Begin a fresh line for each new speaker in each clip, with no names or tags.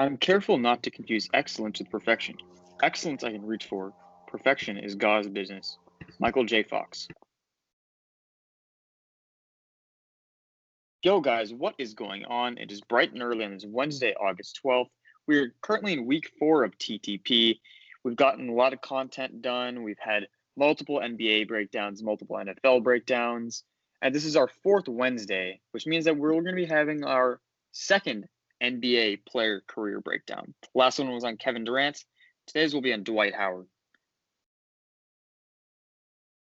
I'm careful not to confuse excellence with perfection. Excellence I can reach for, perfection is God's business. Michael J. Fox. Yo, guys, what is going on? It is bright and early on this Wednesday, August 12th. We're currently in week 4 of TTP. We've gotten a lot of content done. We've had multiple NBA breakdowns, multiple NFL breakdowns. And this is our 4th Wednesday, which means that we're going to be having our second NBA player career breakdown. Last one was on Kevin Durant. Today's will be on Dwight Howard.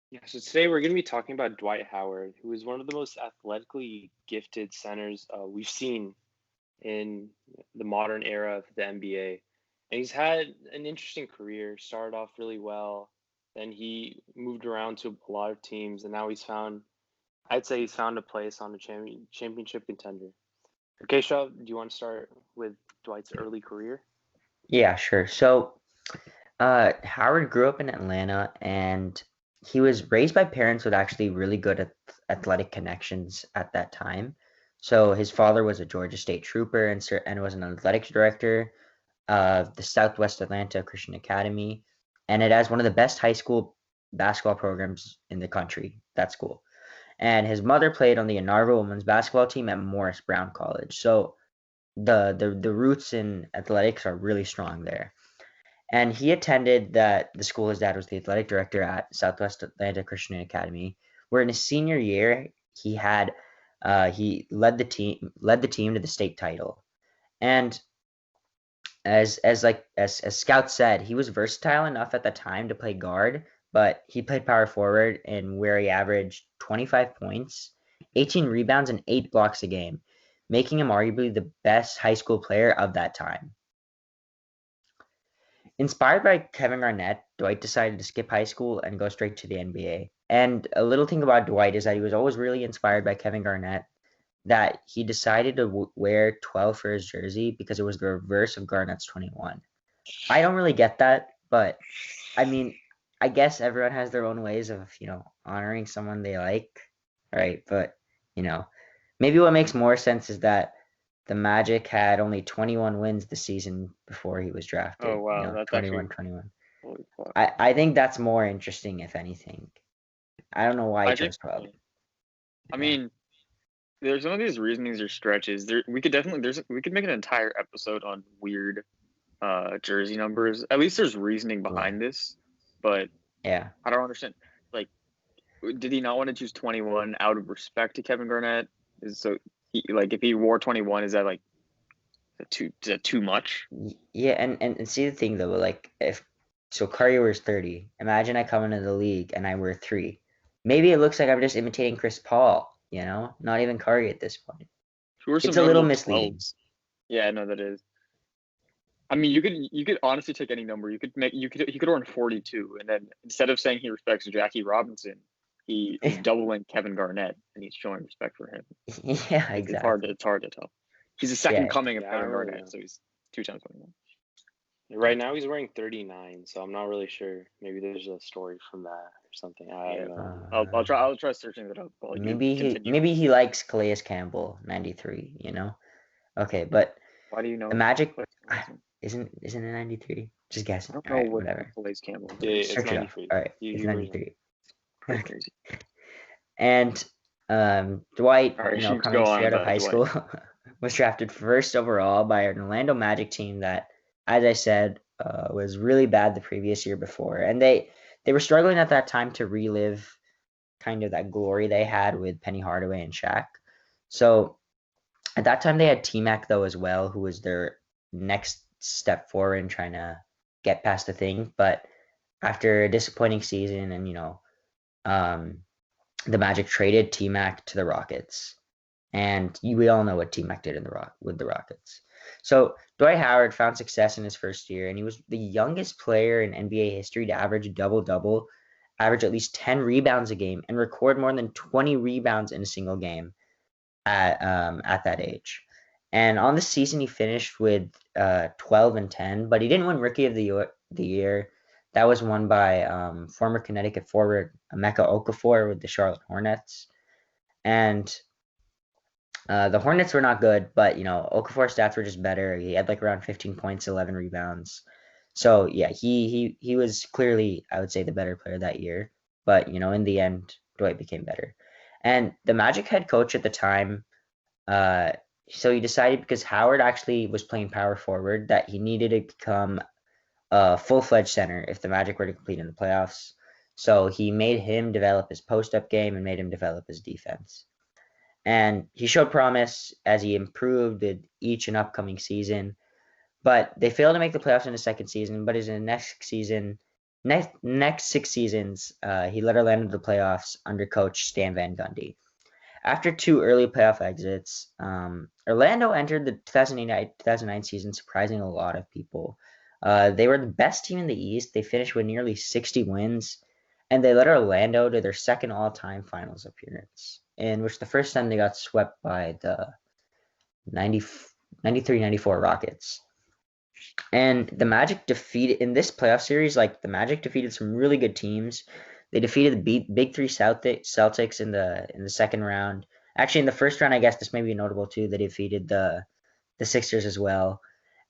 Yeah, so today we're going to be talking about Dwight Howard, who is one of the most athletically gifted centers we've seen in the modern era of the NBA. And he's had an interesting career, started off really well, then he moved around to a lot of teams, and now I'd say he's found a place on a championship contender. Keshav, do you want to start with Dwight's early career?
Yeah, sure. So, Howard grew up in Atlanta, and he was raised by parents with actually really good athletic connections at that time. So his father was a Georgia State trooper and was an athletics director of the Southwest Atlanta Christian Academy, and it has one of the best high school basketball programs in the country, that school. And his mother played on the inaugural women's basketball team at Morris Brown College. So the roots in athletics are really strong there. And he attended the school his dad was the athletic director at, Southwest Atlanta Christian Academy, where in his senior year he led the team to the state title. And as Scout said, he was versatile enough at the time to play guard, but he played power forward, and where he averaged 25 points, 18 rebounds, and 8 blocks a game, making him arguably the best high school player of that time. Inspired by Kevin Garnett, Dwight decided to skip high school and go straight to the NBA. And a little thing about Dwight is that he was always really inspired by Kevin Garnett, that he decided to wear 12 for his jersey because it was the reverse of Garnett's 21. I don't really get that, but I mean, I guess everyone has their own ways of, honoring someone they like, right? But, maybe what makes more sense is that the Magic had only 21 wins the season before he was drafted.
Oh, wow. That's
21,
actually
21.
Holy fuck.
I think that's more interesting, if anything. I don't know why he chose 12.
I mean, there's some of these reasonings or stretches. We could make an entire episode on weird jersey numbers. At least there's reasoning behind this, but
yeah,
I don't understand. Like, did he not want to choose 21 out of respect to Kevin Garnett? If he wore 21, is that too much?
Yeah, and see the thing though, if Curry wears 30, imagine I come into the league and I wear 3. Maybe it looks like I'm just imitating Chris Paul, not even Curry at this point. It's a little misleading.
12s? Yeah, no, that is. I mean, you could honestly take any number. He could earn 42, and then instead of saying he respects Jackie Robinson, he is doubling Kevin Garnett, and he's showing respect for him.
Yeah, exactly.
It's hard to tell. He's the second coming of Kevin Garnett, so he's 2 times 21.
Right now he's wearing 39, so I'm not really sure. Maybe there's a story from that or something. I don't know.
I'll try searching that up.
Maybe he likes Calais Campbell 93. Okay, but
why do you know
the Magic? Isn't it 93? Just guessing.
I don't know whatever. Calais Campbell.
Yeah, it's 93.
All right, it's 93. And Dwight, coming straight out of high school, was drafted first overall by an Orlando Magic team that, as I said, was really bad the previous year before. And they were struggling at that time to relive kind of that glory they had with Penny Hardaway and Shaq. So at that time they had T-Mac, though, as well, who was their next step forward in trying to get past the thing. But after a disappointing season and, the Magic traded T-Mac to the Rockets. And we all know what T-Mac did with the Rockets. So Dwight Howard found success in his first year, and he was the youngest player in NBA history to average a double-double, average at least 10 rebounds a game, and record more than 20 rebounds in a single game at that age. And on the season, he finished with 12 and 10, but he didn't win Rookie of the Year. That was won by former Connecticut forward Emeka Okafor with the Charlotte Hornets. And The Hornets were not good, but Okafor's stats were just better. He had like around 15 points, 11 rebounds. So yeah, he was clearly, I would say, the better player that year. But in the end, Dwight became better. And the Magic head coach at the time, uh, so he decided, because Howard actually was playing power forward, that he needed to become a full-fledged center if the Magic were to compete in the playoffs. So he made him develop his post-up game and made him develop his defense. And he showed promise as he improved with each and upcoming season. But they failed to make the playoffs in the second season. But in the next 6 seasons, he led Orlando to the playoffs under coach Stan Van Gundy. After 2 early playoff exits, Orlando entered the 2009 season surprising a lot of people. They were the best team in the East. They finished with nearly 60 wins, and they led Orlando to their second all-time finals appearance, in which the first time they got swept by the 93-94 Rockets. And the Magic defeated, in this playoff series, the Magic defeated some really good teams. They defeated the Big Three Celtics in the second round. Actually, in the first round, I guess this may be notable too. They defeated the Sixers as well.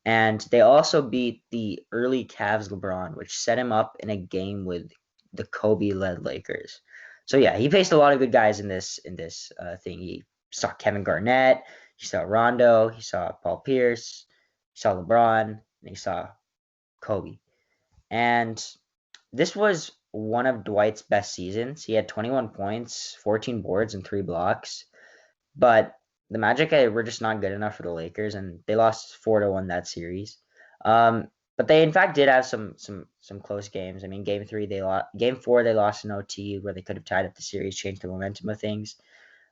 And they also beat the early Cavs LeBron, which set him up in a game with the Kobe-led Lakers. So yeah, he faced a lot of good guys in this thing. He saw Kevin Garnett, he saw Rondo, he saw Paul Pierce, he saw LeBron, and he saw Kobe. And this was one of Dwight's best seasons. He had 21 points, 14 boards, and 3 blocks. But the Magic were just not good enough for the Lakers, and they lost 4-1 that series. But they in fact did have some close games. I mean, Game 4 they lost in OT, where they could have tied up the series, changed the momentum of things.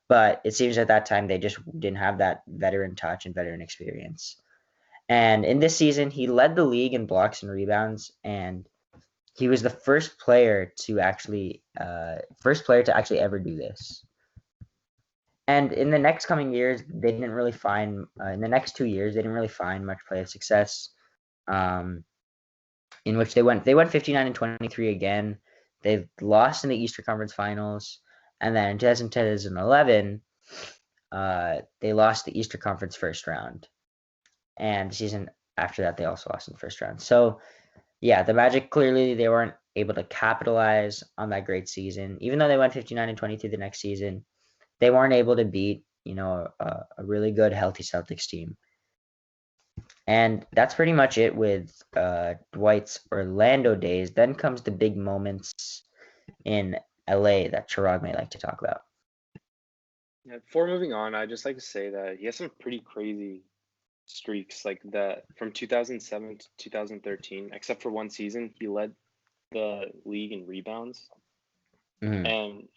But it seems at that time they just didn't have that veteran touch and veteran experience. And in this season, he led the league in blocks and rebounds, and he was the first player to actually ever do this. And in the next coming years, they didn't really find in the next 2 years they didn't really find much playoff success. In which they went 59-23 again. They lost in the Eastern Conference Finals, and then in 2010-2011, they lost the Eastern Conference first round. And the season after that, they also lost in the first round. So yeah, the Magic, clearly they weren't able to capitalize on that great season. Even though they went 59-23 the next season, they weren't able to beat, a really good, healthy Celtics team. And that's pretty much it with Dwight's Orlando days. Then comes the big moments in LA that Chirag may like to talk about.
Yeah, before moving on, I'd just like to say that he has some pretty crazy streaks, like that from 2007 to 2013. Except for one season, he led the league in rebounds.
Mhm.
And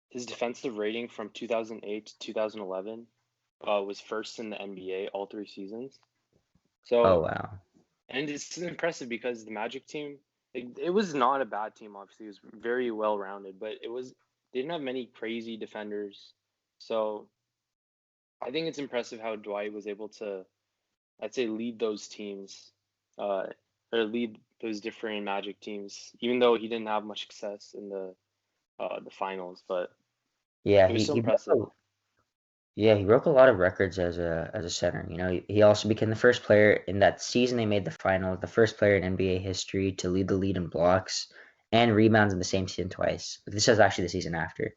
his defensive rating from 2008 to 2011 was first in the NBA all 3 seasons. So,
Oh wow.
and it's impressive because the Magic team, it was not a bad team. Obviously, it was very well rounded, but they didn't have many crazy defenders. So, I think it's impressive how Dwight was able to, I'd say, lead those teams, or lead those different Magic teams, even though he didn't have much success in the finals. But
Yeah,
it was so
he
impressive.
he broke a lot of records as a center. He also became the first player in that season they made the final, the first player in NBA history to lead the lead in blocks and rebounds in the same season twice. This was actually the season after.